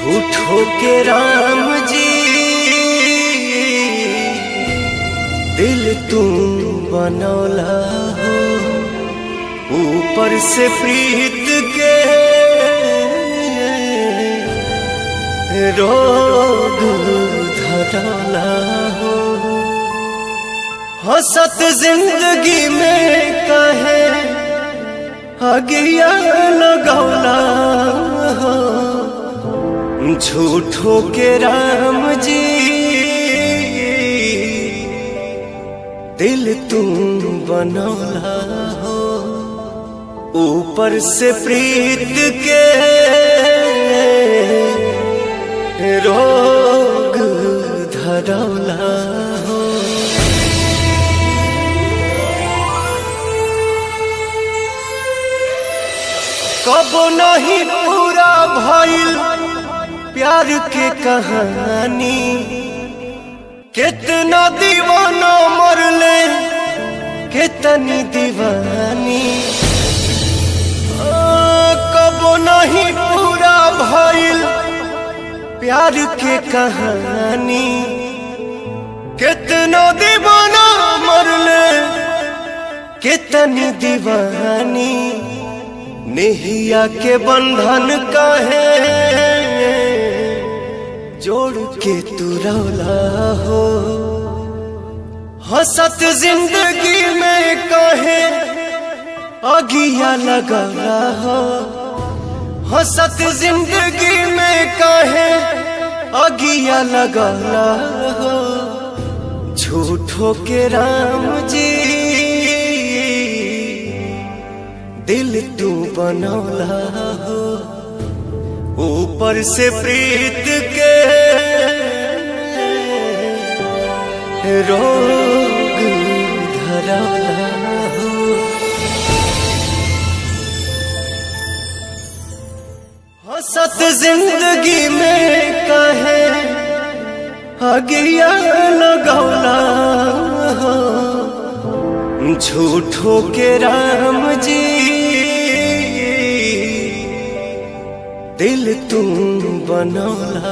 झूठो के राम जी दिल तुम बनौला हो, ऊपर से प्रीत के रोग धरौला हो। हंसत जिंदगी में कहे अगिया लगौला हो, झूठो के राम जी दिल तुम बनौला हो, ऊपर से प्रीत के रोग धरौला हो। कबो नहीं पूरा भइल प्यार के कहानी, कितना दीवाना मरले कितनी दीवानी। कबो नहीं पूरा भइल प्यार के कहानी, कितना दीवाना मरले कितनी दीवानी। नेहिया के बंधन काहे जोड़ के तू रौला हो, हंसत जिंदगी में काहे अगिया लगौला हो। हंसत जिंदगी में काहे अगिया लगौला हो, झूठो के राम जी दिल तू बनौला हो, ऊपर से प्रीत के रोग धरौला हो। हंसत जिंदगी में कहे अगिया लगौला हो, झूठो के राम जी दिल तुम बनौला